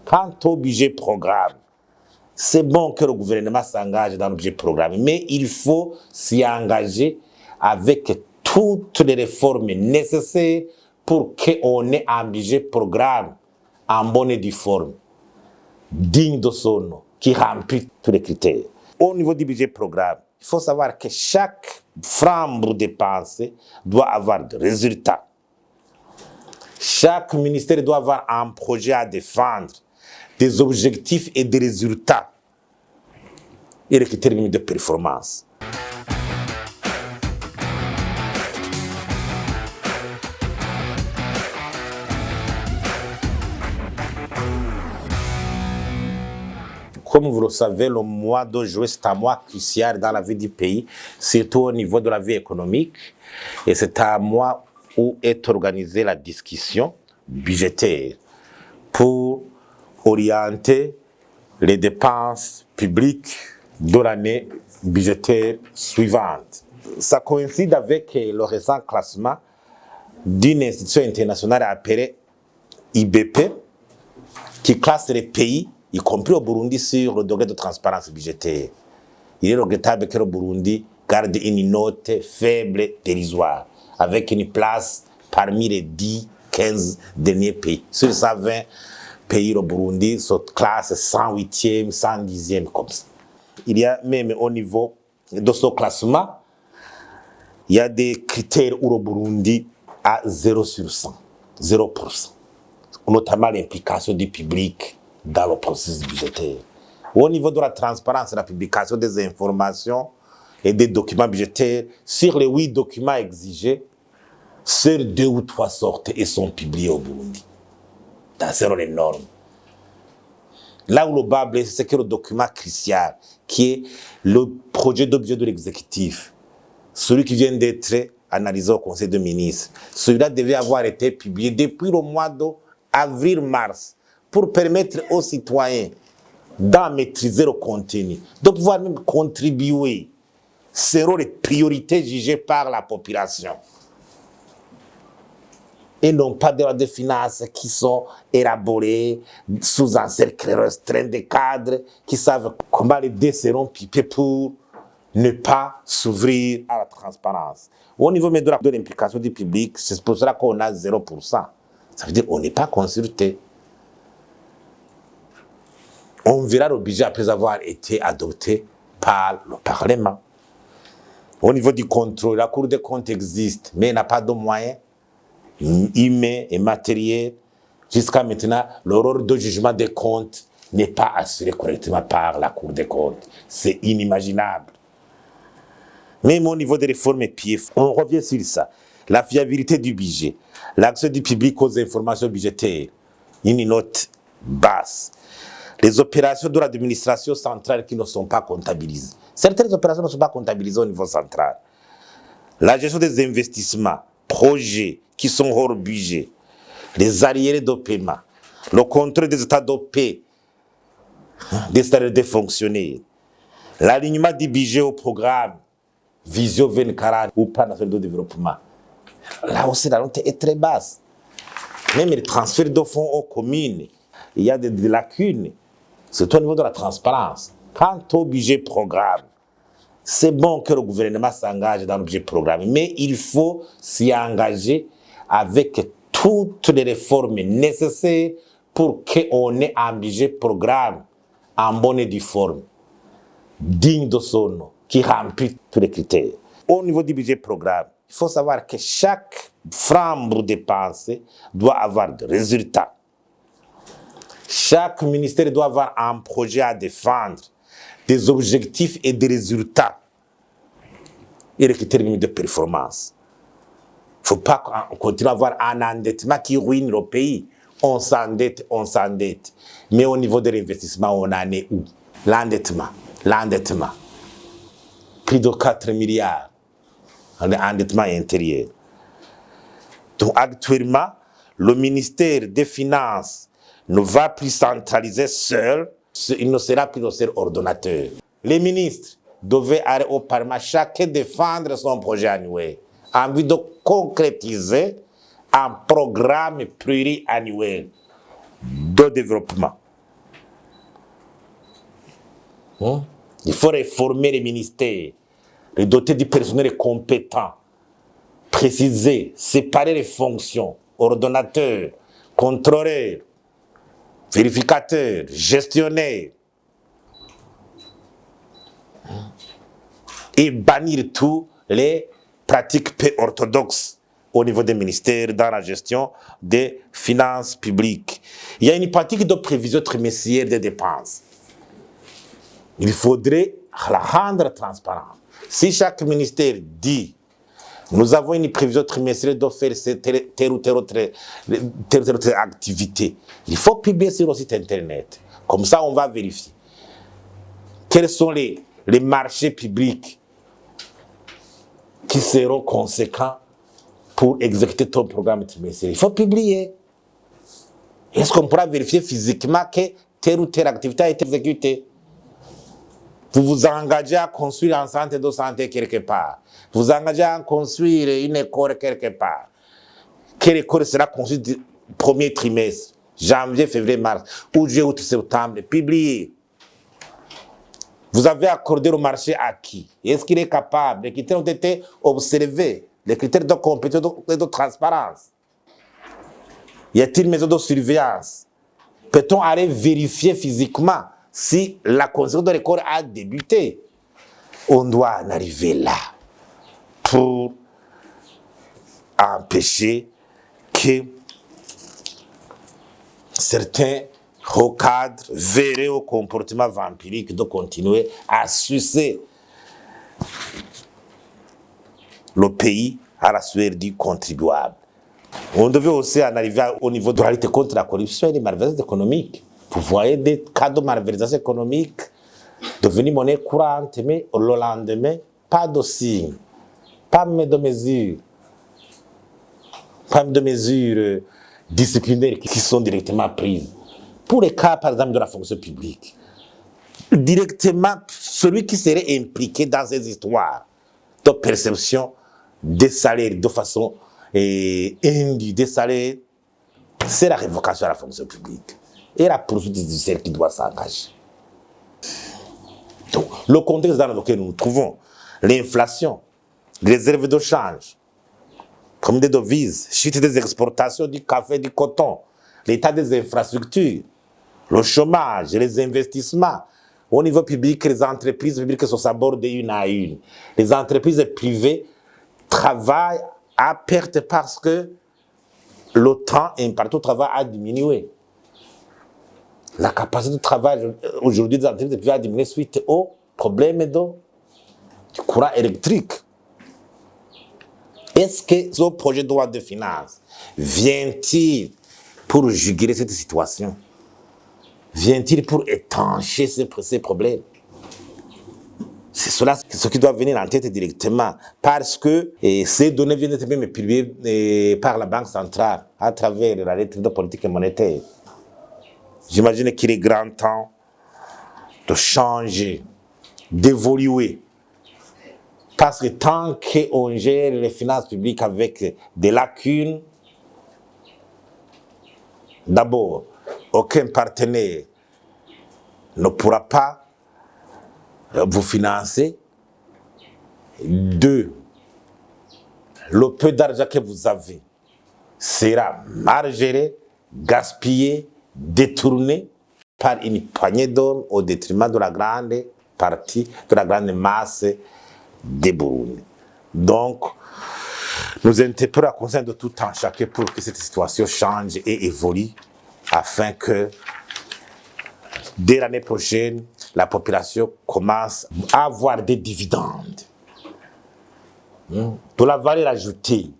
Quant au budget programme, c'est bon que le gouvernement s'engage dans le budget programme, mais il faut s'y engager avec toutes les réformes nécessaires pour qu'on ait un budget programme en bonne et due forme, digne de son nom, qui remplit tous les critères. Au niveau du budget programme, il faut savoir que chaque franc dépensé doit avoir des résultats. Chaque ministère doit avoir un projet à défendre, des objectifs et des résultats et les critères de performance. Comme vous le savez, le mois de juillet, c'est un mois crucial dans la vie du pays, surtout au niveau de la vie économique. Et c'est un mois où est organisée la discussion budgétaire pour orienter les dépenses publiques de l'année budgétaire suivante. Ça coïncide avec le récent classement d'une institution internationale appelée IBP, qui classe les pays, y compris au Burundi, sur le degré de transparence budgétaire. Il est regrettable que le Burundi garde une note faible, dérisoire, avec une place parmi les 10-15 derniers pays. Sur 120 pays, le Burundi se classe 108e, 110e comme ça. Il y a même au niveau de ce classement, il y a des critères où le Burundi a 0 sur 100, 0%. Notamment l'implication du public dans le processus budgétaire. Au niveau de la transparence, la publication des informations et des documents budgétaires, sur les 8 documents exigés, seuls 2 ou 3 sortent et sont publiés au Burundi. Selon les normes. Là où le bas blesse, c'est que le document crucial, qui est le projet de budget de l'exécutif, celui qui vient d'être analysé au Conseil des ministres, celui-là devait avoir été publié depuis le mois d'avril-mars pour permettre aux citoyens d'en maîtriser le contenu, de pouvoir même contribuer selon les priorités jugées par la population. Et non pas des lois de finances qui sont élaborées sous un cercle restreint des cadres qui savent comment les dés seront pipés pour ne pas s'ouvrir à la transparence. Au niveau de l'implication du public, c'est pour cela qu'on a 0%. Ça veut dire qu'on n'est pas consulté. On verra le budget après avoir été adopté par le Parlement. Au niveau du contrôle, la Cour des comptes existe, mais n'a pas de moyens humains et matériels. Jusqu'à maintenant, le rôle de jugement des comptes n'est pas assuré correctement par la Cour des comptes. C'est inimaginable. Même au niveau des réformes PIF, on revient sur ça. La fiabilité du budget, l'accès du public aux informations budgétaires, une note basse. Les opérations de l'administration centrale qui ne sont pas comptabilisées. Certaines opérations ne sont pas comptabilisées au niveau central. La gestion des investissements, projets qui sont hors budget, les arriérés de paiement, le contrôle des états de paix, des salaires des fonctionnaires, l'alignement du budget au programme Vision 2040 ou plan national de développement. Là aussi, la note est très basse. Même les transferts de fonds aux communes, il y a des lacunes. C'est au niveau de la transparence. Quant au budget programme, c'est bon que le gouvernement s'engage dans le budget programme, mais il faut s'y engager avec toutes les réformes nécessaires pour qu'on ait un budget programme en bonne et due forme, digne de son nom, qui remplit tous les critères. Au niveau du budget programme, il faut savoir que chaque franc dépensé doit avoir des résultats. Chaque ministère doit avoir un projet à défendre, des objectifs et des résultats et les critères de performance. Il ne faut pas continuer à avoir un endettement qui ruine le pays. On s'endette. Mais au niveau de l'investissement, on en est où? L'endettement. Plus de 4 milliards d'endettement intérieur. Donc actuellement, le ministère des Finances ne va plus centraliser seul, il ne sera plus le seul ordonnateur. Les ministres devaient aller au Parlement chacun défendre son projet annuel en vue de concrétiser un programme pluriannuel de développement. Il faut réformer les ministères, les doter du personnel compétent, préciser, séparer les fonctions, ordonnateur, contrôleur, vérificateur, gestionnaire, et bannir tous les pratiques peu orthodoxes au niveau des ministères dans la gestion des finances publiques. Il y a une pratique de prévision trimestrielle des dépenses. Il faudrait la rendre transparente. Si chaque ministère dit nous avons une prévision trimestrielle de faire telle ou telle activité, il faut publier sur le site internet. Comme ça, on va vérifier quels sont les marchés publics qui seront conséquents pour exécuter ton programme trimestriel. Il faut publier. Est-ce qu'on pourra vérifier physiquement que telle ou telle activité a été exécutée? Vous vous engagez à construire un centre de santé quelque part. Vous vous engagez à construire une école quelque part. Quelle école sera construite du premier trimestre? Janvier, février, mars, ou juillet, août, septembre. Publiez. Vous avez accordé le marché à qui? Est-ce qu'il est capable? Les critères ont été observés. Les critères de compétence et de transparence. Y a-t-il une maison de surveillance? Peut-on aller vérifier physiquement si la construction de l'école a débuté? On doit en arriver là pour empêcher que certains hauts cadres verraient au comportement vampirique de continuer à sucer le pays à la sueur du contribuable. On devait aussi en arriver au niveau de la lutte contre la corruption et les malversations économiques. Vous voyez des cas de malversation économique devenus monnaie courante, mais le lendemain, pas de signe, pas de mesures, disciplinaires qui sont directement prises. Pour les cas, par exemple, de la fonction publique, directement, celui qui serait impliqué dans ces histoires de perception des salaires de façon indue, des salaires, c'est la révocation de la fonction publique et la poursuite judiciaire qui doit s'engager. Donc, le contexte dans lequel nous nous trouvons, l'inflation, les réserves de change, comme des devises, chute des exportations du café, du coton, l'état des infrastructures, le chômage, les investissements. Au niveau public, les entreprises publiques sont sabordées une à une. Les entreprises privées travaillent à perte parce que le temps imparti au travail a diminué. La capacité de travail aujourd'hui des entreprises privées a diminué suite au problème du courant électrique. Est-ce que ce projet de loi de finances vient-il pour juguler cette situation? Vient-il pour étancher ces problèmes? C'est cela ce qui doit venir en tête directement, parce que ces données viennent d'être même publiées par la Banque centrale à travers la lettre de politique monétaire. J'imagine qu'il est grand temps de changer, d'évoluer. Parce que tant qu'on gère les finances publiques avec des lacunes, d'abord, aucun partenaire ne pourra pas vous financer. Deux, le peu d'argent que vous avez sera mal géré, gaspillé, détourné par une poignée d'hommes au détriment de la grande partie, de la grande masse des Burundis. Donc, nous interpellons la conscience de tout temps chacun pour que cette situation change et évolue afin que dès l'année prochaine, la population commence à avoir des dividendes de la valeur ajoutée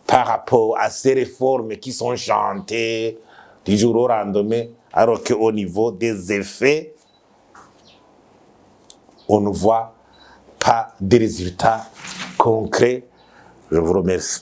par rapport à ces réformes qui sont chantées du jour au lendemain, alors qu'au niveau des effets, on ne voit pas de résultats concrets. Je vous remercie.